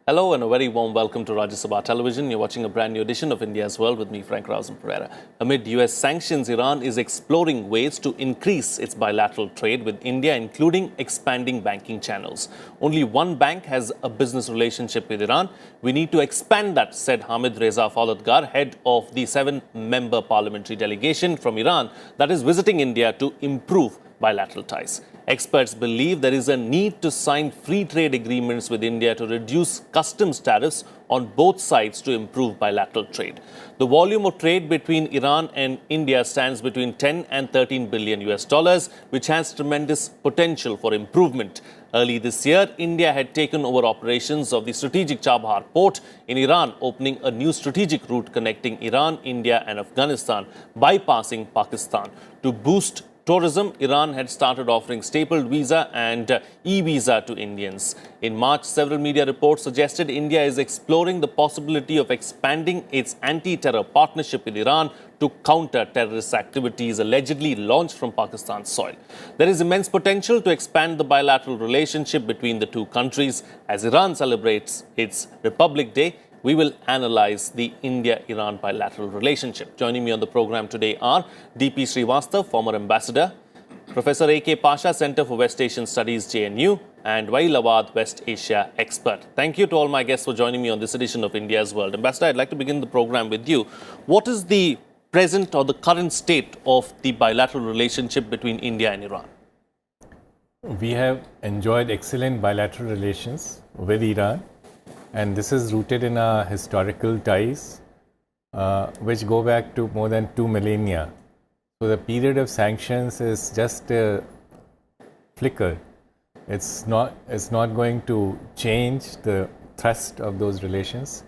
Hello and a very warm welcome to Rajya Sabha Television. You're watching a brand new edition of India's World with me, Frank Rausen Pereira. Amid US sanctions, Iran is exploring ways to increase its bilateral trade with India, including expanding banking channels. Only one bank has a business relationship with Iran. We need to expand that, said Hamid Reza Faulatgar, head of the 7-member parliamentary delegation from Iran that is visiting India to improve bilateral ties. Experts believe there is a need to sign free trade agreements with India to reduce customs tariffs on both sides to improve bilateral trade. The volume of trade between Iran and India stands between 10 and 13 billion US dollars, which has tremendous potential for improvement. Early this year, India had taken over operations of the strategic Chabahar port in Iran, opening a new strategic route connecting Iran, India and Afghanistan, bypassing Pakistan. To boost tourism, Iran had started offering stapled visa and e-visa to Indians. In March, several media reports suggested India is exploring the possibility of expanding its anti-terror partnership with Iran to counter terrorist activities allegedly launched from Pakistan's soil. There is immense potential to expand the bilateral relationship between the two countries. As Iran celebrates its Republic Day, we will analyze the India-Iran bilateral relationship. Joining me on the program today are D.P. Srivastav, former ambassador, Professor A.K. Pasha, Center for West Asian Studies, JNU, and Wail Awad, West Asia expert. Thank you to all my guests for joining me on this edition of India's World. Ambassador, I'd like to begin the program with you. What is the present or the current state of the bilateral relationship between India and Iran? We have enjoyed excellent bilateral relations with Iran. And this is rooted in our historical ties, which go back to more than 2 millennia. So the period of sanctions is just a flicker. It's not going to change the thrust of those relations.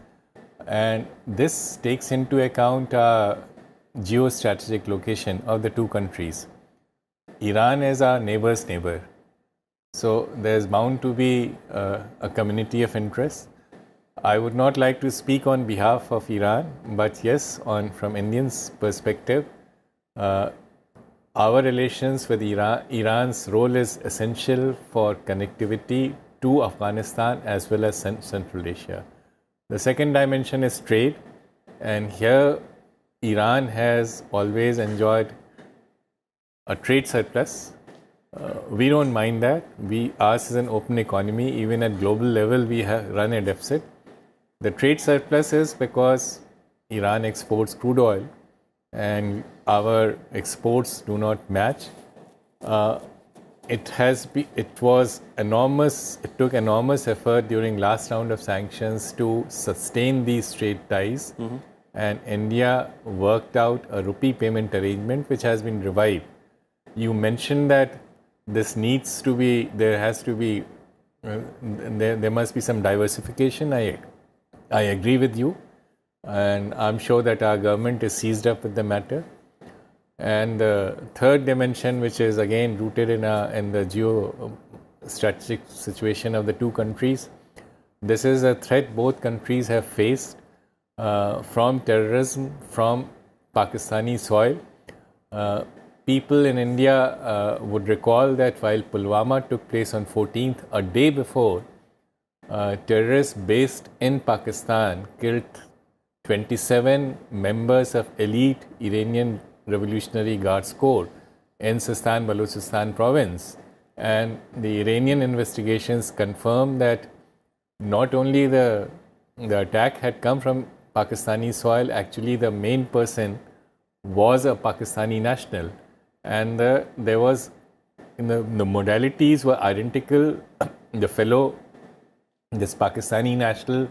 And this takes into account our geostrategic location of the two countries. Iran is our neighbor's neighbor. So there's bound to be a community of interest. I would not like to speak on behalf of Iran, but yes, from Indians' perspective, our relations with Iran's role is essential for connectivity to Afghanistan as well as Central Asia. The second dimension is trade, and here Iran has always enjoyed a trade surplus. We don't mind that. Ours is an open economy. Even at global level, we run a deficit. The trade surplus is because Iran exports crude oil and our exports do not match. It took enormous effort during last round of sanctions to sustain these trade ties. And India worked out a rupee payment arrangement which has been revived. You mentioned that this needs to be, there must be some diversification. I agree with you, and I'm sure that our government is seized up with the matter. And the third dimension, which is again rooted in the geostrategic situation of the two countries, this is a threat both countries have faced from terrorism from Pakistani soil. People in India would recall that while Pulwama took place on 14th, a day before, terrorists based in Pakistan killed 27 members of elite Iranian Revolutionary Guards Corps in Sistan Balochistan province. And the Iranian investigations confirmed that not only the attack had come from Pakistani soil, actually the main person was a Pakistani national. And there was, the modalities were identical. This Pakistani national,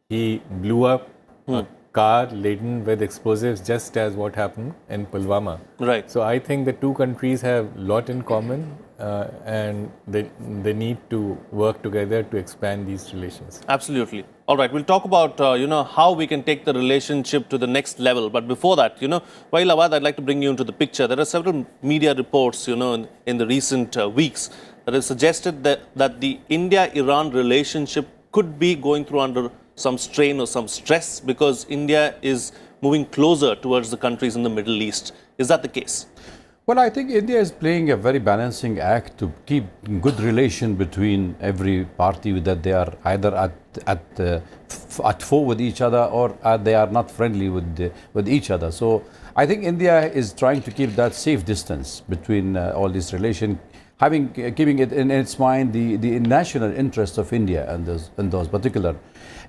he blew up a car laden with explosives, just as what happened in Pulwama. Right. So I think the two countries have a lot in common, and they need to work together to expand these relations. Absolutely. All right, we'll talk about how we can take the relationship to the next level. But before that, Wail Awad, I'd like to bring you into the picture. There are several media reports, in the recent weeks that have suggested that the India-Iran relationship could be going through under some strain or some stress because India is moving closer towards the countries in the Middle East. Is that the case? Well, I think India is playing a very balancing act to keep good relation between every party that they are either at foe with each other or they are not friendly with each other. So I think India is trying to keep that safe distance between all these relations, keeping it in its mind the national interest of India and those particular.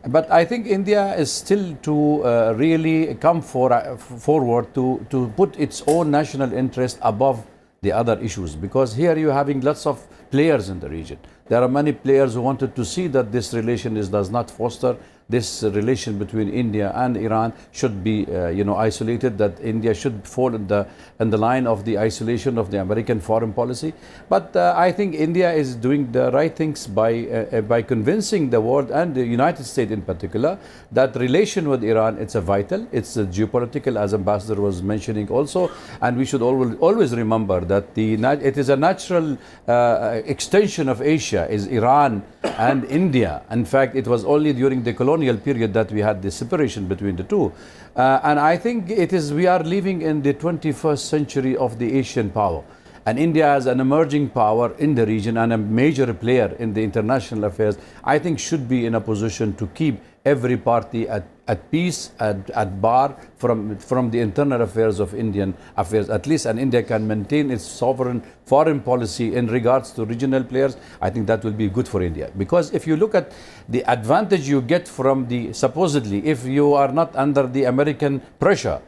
But I think India is still to really come forward to put its own national interest above the other issues, because here you're having lots of players in the region. There are many players who wanted to see that this relation does not foster. This relation between India and Iran should be, isolated. That India should fall in the line of the isolation of the American foreign policy. But I think India is doing the right things by convincing the world and the United States in particular that relation with Iran, it's a vital, it's a geopolitical, as Ambassador was mentioning also, and we should always remember that it is a natural extension of Asia is Iran and India. In fact, it was only during the colonial period that we had the separation between the two. And I think we are living in the 21st century of the Asian power. And India as an emerging power in the region and a major player in the international affairs, I think should be in a position to keep every party at peace, at bar from the internal affairs of Indian affairs, at least, and India can maintain its sovereign foreign policy in regards to regional players. I think that will be good for India, because if you look at the advantage you get from supposedly, if you are not under the American pressure,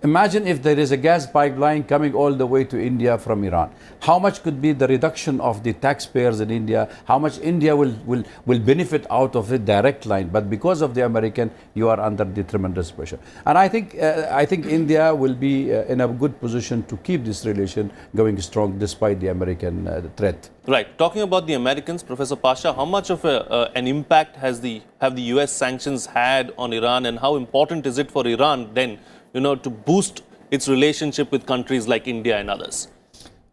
imagine if there is a gas pipeline coming all the way to India from Iran. How much could be the reduction of the taxpayers in India? How much India will benefit out of it direct line? But because of the American, you are under the tremendous pressure. And I think India will be in a good position to keep this relation going strong despite the American threat. Right. Talking about the Americans, Professor Pasha, how much of an impact have the US sanctions had on Iran, and how important is it for Iran then, to boost its relationship with countries like India and others?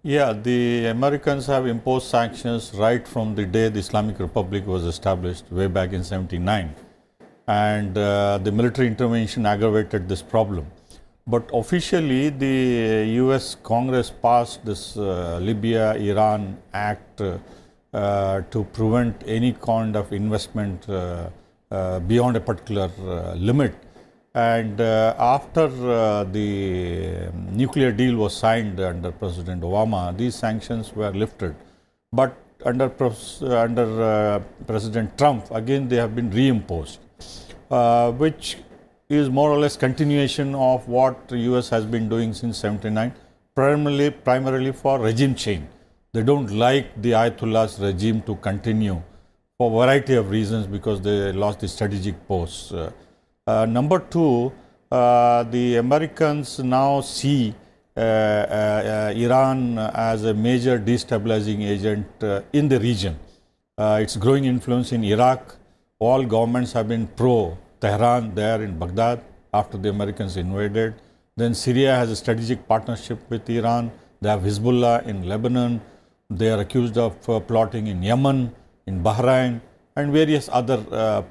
Yeah, the Americans have imposed sanctions right from the day the Islamic Republic was established way back in '79. And the military intervention aggravated this problem. But officially, the US Congress passed this Libya-Iran Act to prevent any kind of investment beyond a particular limit. And after the nuclear deal was signed under President Obama, these sanctions were lifted. But under President Trump, again they have been reimposed, which is more or less continuation of what the US has been doing since '79, primarily for regime change. They don't like the Ayatollah's regime to continue for a variety of reasons, because they lost the strategic posts. Number two, the Americans now see Iran as a major destabilizing agent in the region. Its growing influence in Iraq, all governments have been pro-Tehran there in Baghdad after the Americans invaded. Then Syria has a strategic partnership with Iran. They have Hezbollah in Lebanon. They are accused of plotting in Yemen, in Bahrain, and various other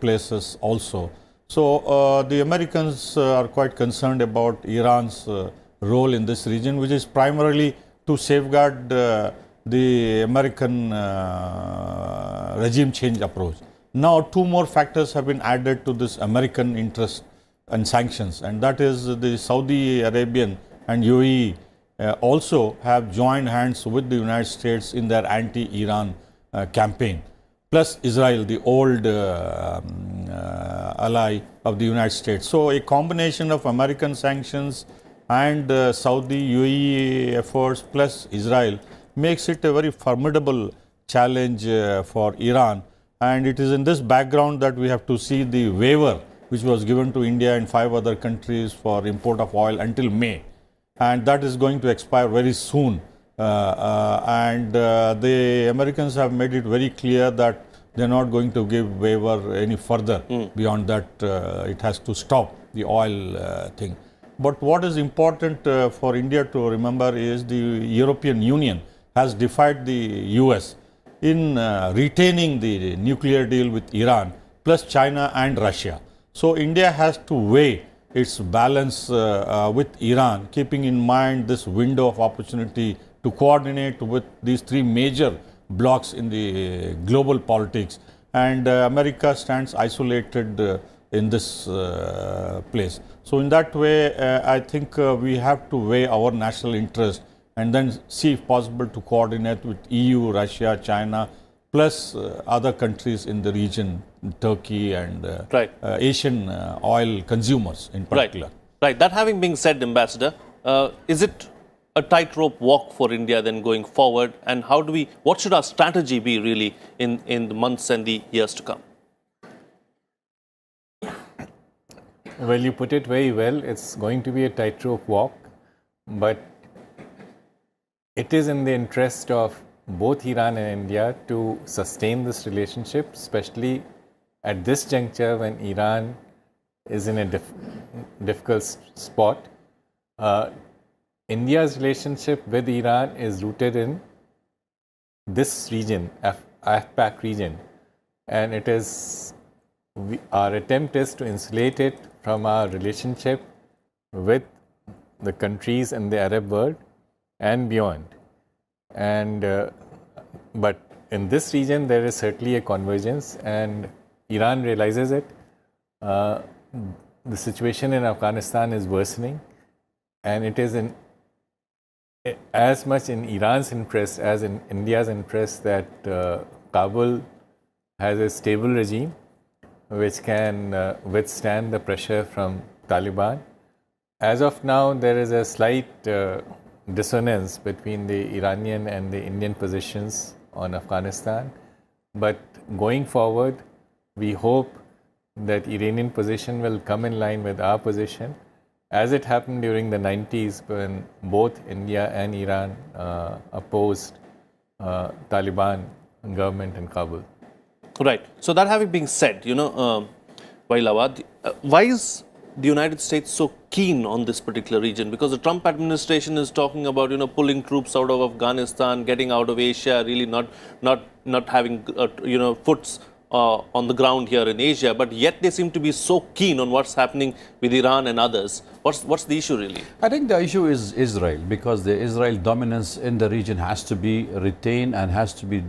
places also. So the Americans are quite concerned about Iran's role in this region, which is primarily to safeguard the American regime change approach. Now, two more factors have been added to this American interest and sanctions, and that is the Saudi Arabian and UAE also have joined hands with the United States in their anti-Iran campaign. Plus Israel, the old ally of the United States. So a combination of American sanctions and Saudi, UAE efforts plus Israel makes it a very formidable challenge for Iran. And it is in this background that we have to see the waiver which was given to India and 5 other countries for import of oil until May. And that is going to expire very soon. The Americans have made it very clear that they are not going to give waiver any further. Beyond that, it has to stop the oil thing. But what is important for India to remember is the European Union has defied the US in retaining the nuclear deal with Iran, plus China and Russia. So India has to weigh its balance with Iran, keeping in mind this window of opportunity to coordinate with these three major blocs in the global politics. And America stands isolated in this place. So in that way, I think we have to weigh our national interest and then see if possible to coordinate with EU, Russia, China, plus other countries in the region, Turkey and Asian oil consumers in particular. Right. That having been said, Ambassador, is it a tightrope walk for India then going forward? And what should our strategy be really in the months and the years to come? Well, you put it very well. It's going to be a tightrope walk, but it is in the interest of both Iran and India to sustain this relationship, especially at this juncture when Iran is in a difficult spot. India's relationship with Iran is rooted in this region, AFPAC region, and it is our attempt is to insulate it from our relationship with the countries in the Arab world and beyond. And but in this region there is certainly a convergence, and Iran realizes it. The situation in Afghanistan is worsening, and it is as much in Iran's interest as in India's interest that Kabul has a stable regime which can withstand the pressure from Taliban. As of now, there is a slight dissonance between the Iranian and the Indian positions on Afghanistan. But going forward, we hope that Iranian position will come in line with our position, as it happened during the 90s when both India and Iran opposed Taliban government in Kabul. Right. So that having been said, Wailawad, why is the United States so keen on this particular region? Because the Trump administration is talking about, pulling troops out of Afghanistan, getting out of Asia, really not having, foots on the ground here in Asia, but yet they seem to be so keen on what's happening with Iran and others. What's the issue really? I think the issue is Israel, because the Israel dominance in the region has to be retained and has to be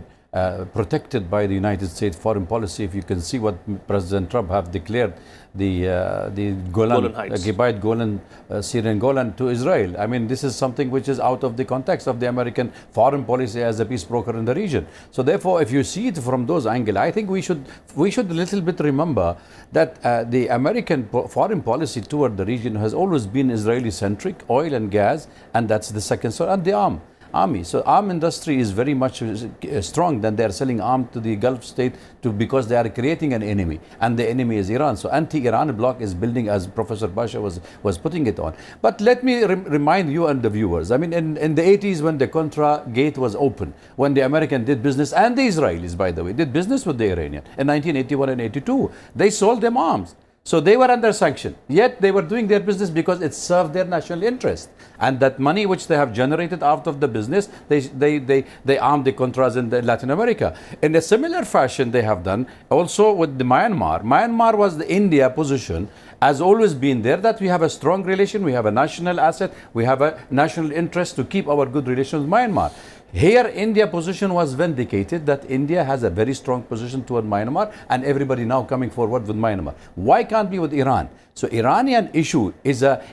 protected by the United States foreign policy. If you can see what President Trump have declared, the Golan Heights, Golan, Syrian Golan to Israel. I mean, this is something which is out of the context of the American foreign policy as a peace broker in the region. So therefore, if you see it from those angles, I think we should a little bit remember that the American foreign policy toward the region has always been Israeli-centric, oil and gas, and that's the second source, and the army. So arm industry is very much strong. Then they are selling arms to the Gulf state because they are creating an enemy, and the enemy is Iran. So anti-Iran bloc is building, as Professor Basha was putting it on. But let me remind you and the viewers. I mean, in the 80s when the Contra gate was open, when the American did business, and the Israelis, by the way, did business with the Iranian in 1981 and 82, they sold them arms. So they were under sanction, yet they were doing their business because it served their national interest. And that money which they have generated out of the business, they armed the Contras in Latin America. In a similar fashion, they have done also with the Myanmar. Myanmar was the India position, has always been there, that we have a strong relation, we have a national asset, we have a national interest to keep our good relations with Myanmar. Here, India position was vindicated, that India has a very strong position toward Myanmar, and everybody now coming forward with Myanmar. Why can't be with Iran? So Iranian issue is a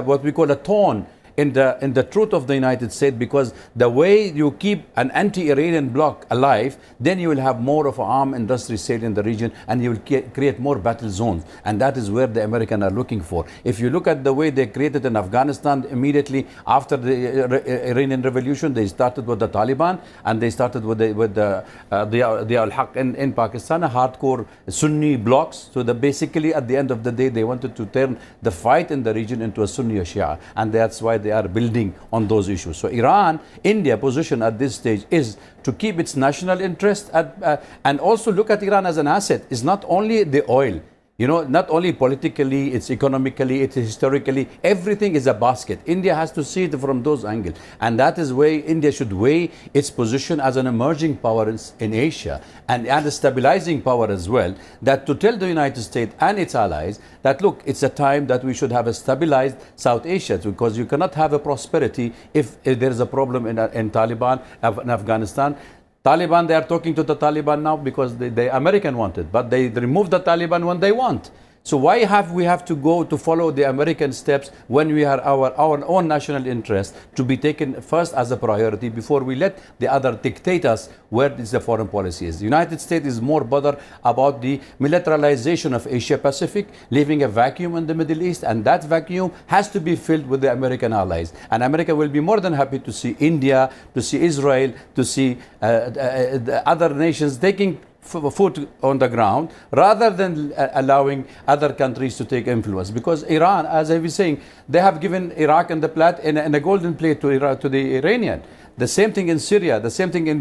what we call a thorn in the truth of the United States, because the way you keep an anti-Iranian bloc alive, then you will have more of an arm industry sale in the region, and you will create more battle zones, and that is where the Americans are looking for. If you look at the way they created in Afghanistan immediately after the Iranian Revolution, they started with the Taliban, and they started with the Al-Haq in Pakistan, a hardcore Sunni blocks. So basically at the end of the day, they wanted to turn the fight in the region into a Sunni Shia, and that's why they are building on those issues. So Iran, India position at this stage is to keep its national interest and also look at Iran as an asset. It's not only the oil. You know, not only politically, it's economically, it's historically, everything is a basket. India has to see it from those angles. And that is where India should weigh its position as an emerging power in Asia and a stabilizing power as well, that to tell the United States and its allies that, look, it's a time that we should have a stabilized South Asia, because you cannot have a prosperity if there is a problem in Taliban, in Afghanistan. Taliban, they are talking to the Taliban now because the American wanted, but they remove the Taliban when they want. So why have we to go to follow the American steps when we have our own national interest to be taken first as a priority before we let the other dictate us where the foreign policy is? The United States is more bothered about the militarization of Asia Pacific, leaving a vacuum in the Middle East, and that vacuum has to be filled with the American allies. And America will be more than happy to see India, to see Israel, to see the other nations taking foot on the ground rather than allowing other countries to take influence, because Iran, as I was saying, they have given Iraq and the plate in a golden plate to the Iranian. The same thing in Syria, the same thing in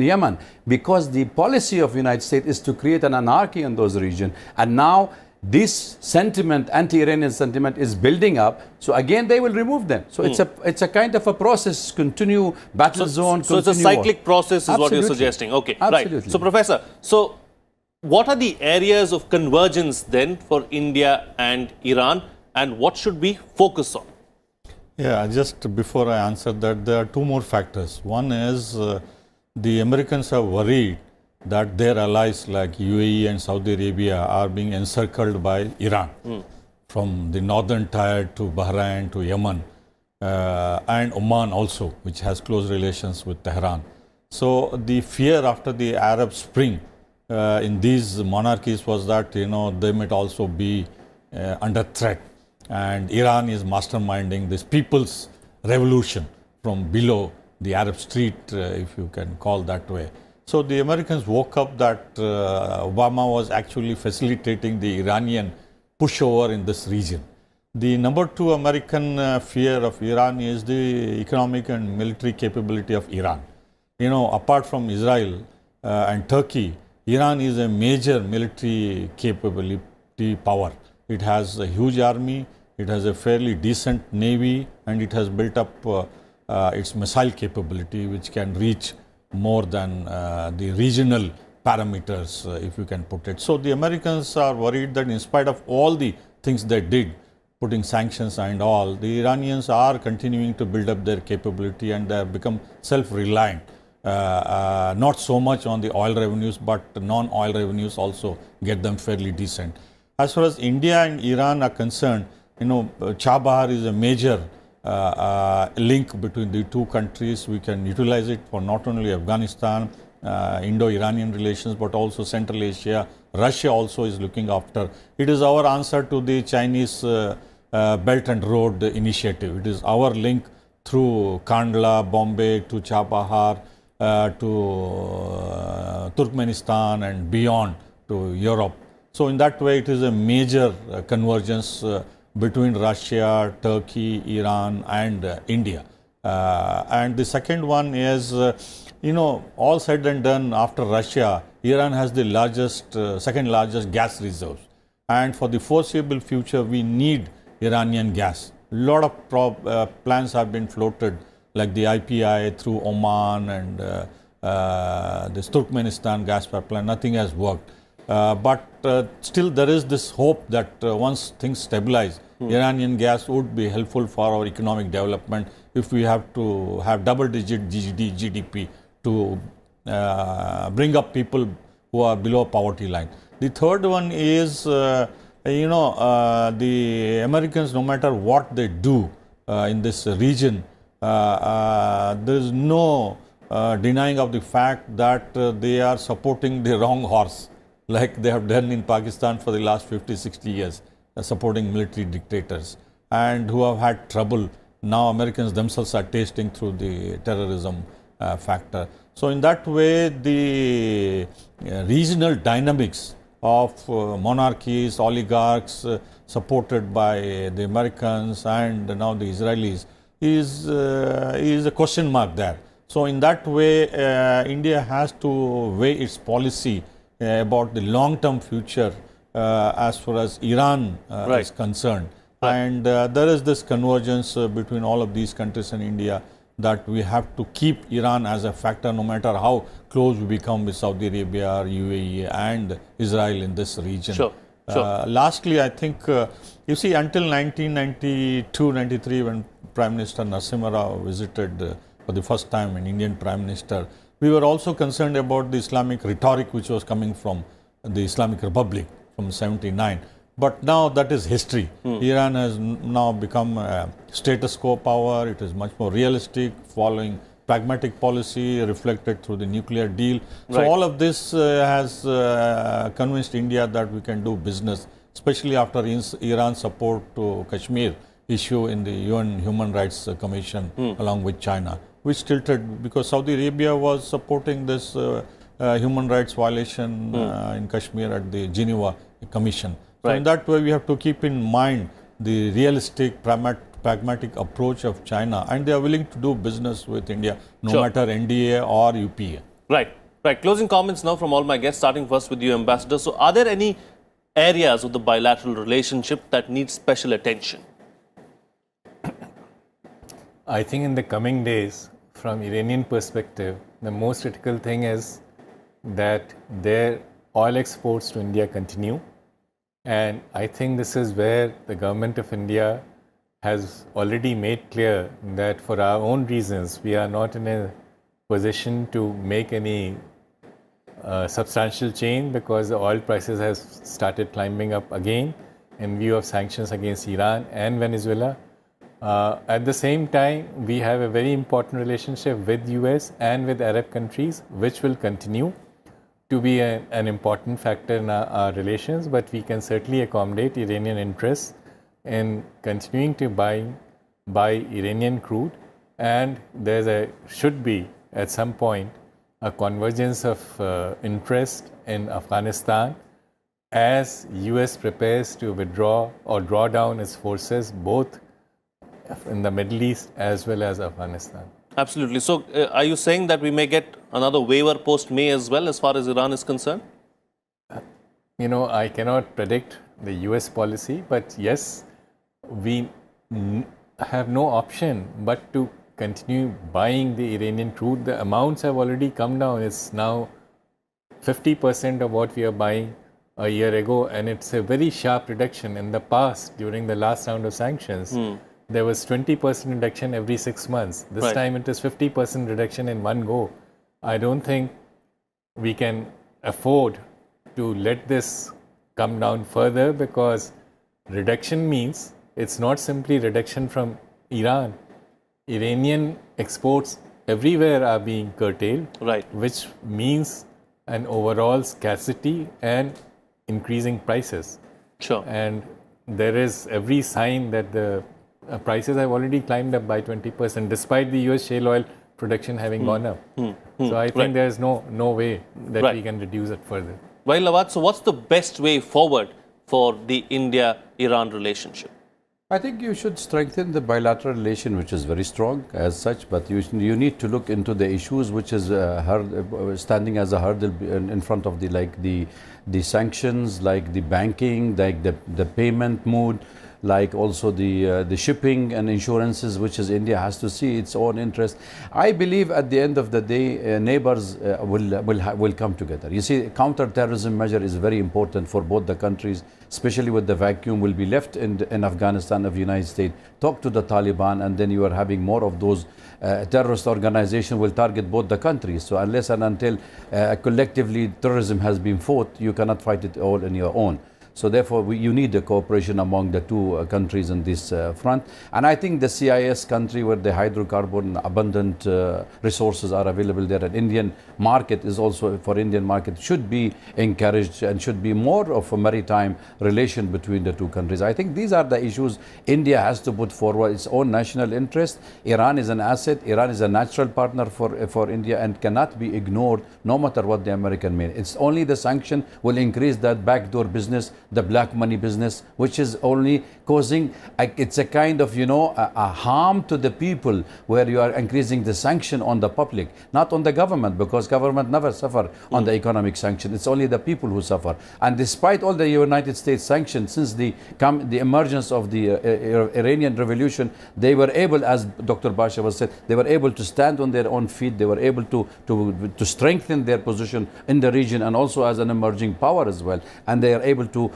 Yemen, because the policy of the United States is to create an anarchy in those regions. And now this sentiment, anti-Iranian sentiment, is building up. So again, they will remove them. So it's a kind of a process, continue battle zone. So it's a cyclic process is what you're suggesting. Okay, absolutely. Right. So Professor, so what are the areas of convergence then for India and Iran, and what should we focus on? Yeah, just before I answer that, there are two more factors. One is the Americans are worried that their allies like UAE and Saudi Arabia are being encircled by Iran, from the northern tier to Bahrain to Yemen, and Oman also, which has close relations with Tehran. So the fear after the Arab Spring in these monarchies was that, they might also be under threat. And Iran is masterminding this people's revolution from below the Arab street, if you can call that way. So the Americans woke up that Obama was actually facilitating the Iranian pushover in this region. The number two American fear of Iran is the economic and military capability of Iran. Apart from Israel and Turkey, Iran is a major military capability power. It has a huge army, it has a fairly decent navy, and it has built up its missile capability, which can reach more than the regional parameters, if you can put it. So the Americans are worried that in spite of all the things they did, putting sanctions and all, the Iranians are continuing to build up their capability, and they have become self-reliant. Not so much on the oil revenues, but non-oil revenues also get them fairly decent. As far as India and Iran are concerned, Chabahar is a major link between the two countries. We can utilize it for not only Afghanistan, Indo-Iranian relations, but also Central Asia. Russia also is looking after. It is our answer to the Chinese Belt and Road initiative. It is our link through Kandla, Bombay to Chabahar, to Turkmenistan and beyond to Europe. So in that way, it is a major convergence between Russia, Turkey, Iran and India. And the second one is, all said and done, after Russia, Iran has the second largest gas reserves. And for the foreseeable future, we need Iranian gas. A lot of plans have been floated, like the IPI through Oman and this Turkmenistan gas pipeline. Nothing has worked. But still there is this hope that once things stabilize, Iranian gas would be helpful for our economic development if we have to have double-digit GDP to bring up people who are below poverty line. The third one is, the Americans, no matter what they do in this region, there is no denying of the fact that they are supporting the wrong horse, like they have done in Pakistan for the last 50-60 years, supporting military dictators, and who have had trouble. Now Americans themselves are tasting through the terrorism factor. So in that way, the regional dynamics of monarchies, oligarchs supported by the Americans and now the Israelis is a question mark there. So in that way, India has to weigh its policy about the long-term future as far as Iran is concerned. And there is this convergence between all of these countries and India, that we have to keep Iran as a factor no matter how close we become with Saudi Arabia, UAE and Israel in this region. Sure. Lastly, I think, you see, until 1992-93, when Prime Minister Narasimha Rao visited for the first time an Indian Prime Minister, we were also concerned about the Islamic rhetoric which was coming from the Islamic Republic from 79. But now that is history. Iran has now become a status quo power. It is much more realistic, following pragmatic policy reflected through the nuclear deal. So all of this has convinced India that we can do business, especially after Iran's support to Kashmir issue in the UN Human Rights Commission along with China, which tilted because Saudi Arabia was supporting this human rights violation in Kashmir at the Geneva Commission. So in that way, we have to keep in mind the realistic, pragmatic approach of China, and they are willing to do business with India, no matter NDA or UPA. Right. Closing comments now from all my guests, starting first with you, Ambassador. So are there any areas of the bilateral relationship that need special attention? I think in the coming days, from Iranian perspective, the most critical thing is that their oil exports to India continue. And I think this is where the government of India has already made clear that for our own reasons, we are not in a position to make any substantial change, because the oil prices have started climbing up again in view of sanctions against Iran and Venezuela. At the same time, we have a very important relationship with US and with Arab countries, which will continue to be an important factor in our relations, but we can certainly accommodate Iranian interests in continuing to buy Iranian crude, and should be at some point a convergence of interest in Afghanistan as US prepares to withdraw or draw down its forces both in the Middle East as well as Afghanistan. Absolutely. So are you saying that we may get another waiver post-May as well, as far as Iran is concerned? You know, I cannot predict the US policy, but yes, we have no option but to continue buying the Iranian crude. The amounts have already come down. It's now 50% of what we are buying a year ago, and it's a very sharp reduction. In the past, during the last round of sanctions, there was 20% reduction every 6 months. This time it is 50% reduction in one go. I don't think we can afford to let this come down further, because reduction means it's not simply reduction from Iran. Iranian exports everywhere are being curtailed, which means an overall scarcity and increasing prices. And there is every sign that the prices have already climbed up by 20%, despite the US shale oil production having gone up. So I think there is no way that we can reduce it further. Well, Awad, so what's the best way forward for the India-Iran relationship? I think you should strengthen the bilateral relation, which is very strong as such, but you need to look into the issues which is standing as a hurdle in front of the sanctions, like the banking, like the payment mode, like also the shipping and insurances, which is India has to see its own interest. I believe at the end of the day, neighbors will come together. You see, counter-terrorism measure is very important for both the countries, especially with the vacuum will be left in Afghanistan of the United States. Talk to the Taliban, and then you are having more of those terrorist organizations will target both the countries. So unless and until collectively terrorism has been fought, you cannot fight it all on your own. So therefore, you need the cooperation among the two countries on this front. And I think the CIS country where the hydrocarbon abundant resources are available there, and Indian market is also, for Indian market, should be encouraged and should be more of a maritime relation between the two countries. I think these are the issues India has to put forward its own national interest. Iran is an asset. Iran is a natural partner for India and cannot be ignored no matter what the American made. It's only the sanction will increase that backdoor business the black money business, which is only causing, it's a kind of, a harm to the people, where you are increasing the sanction on the public, not on the government, because government never suffer on the economic sanction. It's only the people who suffer. And despite all the United States sanctions, since the emergence of the Iranian revolution, they were able, as Dr. Basha was said, they were able to stand on their own feet. They were able to strengthen their position in the region, and also as an emerging power as well. And they are able to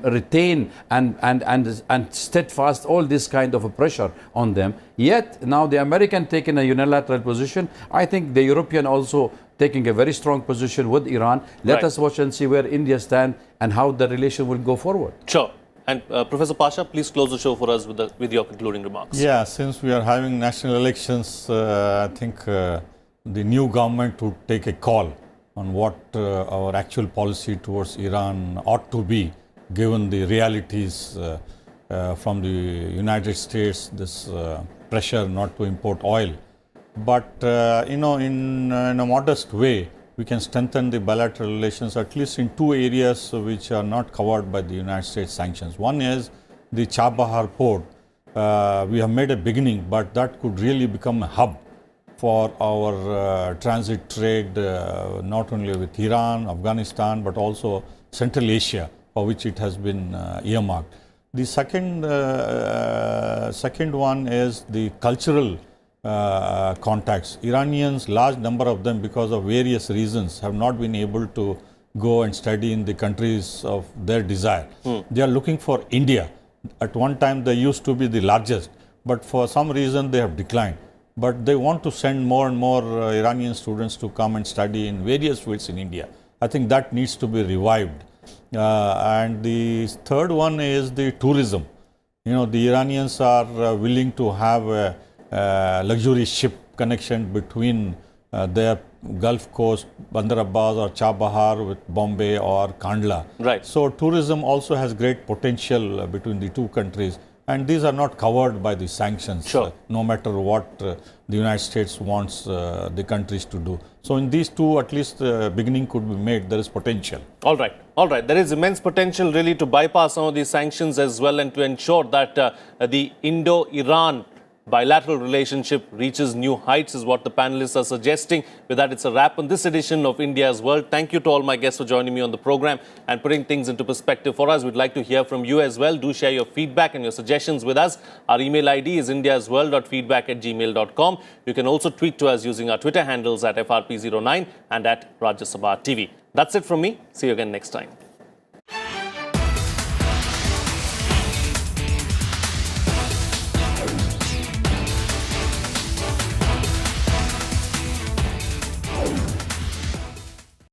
retain and steadfast all this kind of a pressure on them. Yet now the American taking a unilateral position. I think the European also taking a very strong position with Iran. Let us watch and see where India stands and how the relation will go forward. Sure. And Professor Pasha, please close the show for us with your concluding remarks. Yeah, since we are having national elections, I think the new government would take a call on what our actual policy towards Iran ought to be, given the realities from the United States, this pressure not to import oil. But, in a modest way, we can strengthen the bilateral relations, at least in two areas which are not covered by the United States sanctions. One is the Chabahar port. We have made a beginning, but that could really become a hub for our transit trade, not only with Iran, Afghanistan, but also Central Asia, for which it has been earmarked. The second one is the cultural contacts. Iranians, large number of them, because of various reasons, have not been able to go and study in the countries of their desire. They are looking for India. At one time, they used to be the largest, but for some reason, they have declined. But they want to send more and more Iranian students to come and study in various fields in India. I think that needs to be revived. And the third one is the tourism. The Iranians are willing to have a luxury ship connection between their Gulf Coast, Bandar Abbas or Chabahar with Bombay or Kandla. Right. So tourism also has great potential between the two countries. And these are not covered by the sanctions, sure. No matter what the United States wants the countries to do. So in these two, at least beginning could be made. There is potential. All right. All right. There is immense potential really to bypass some of these sanctions as well, and to ensure that the Indo-Iran bilateral relationship reaches new heights, is what the panelists are suggesting. With that, it's a wrap on this edition of India's World. Thank you to all my guests for joining me on the program and putting things into perspective for us. We'd like to hear from you as well. Do share your feedback and your suggestions with us. Our email ID is indiasworld.feedback@gmail.com. You can also tweet to us using our Twitter handles at FRP09 and at Rajya Sabha TV. That's it from me. See you again next time.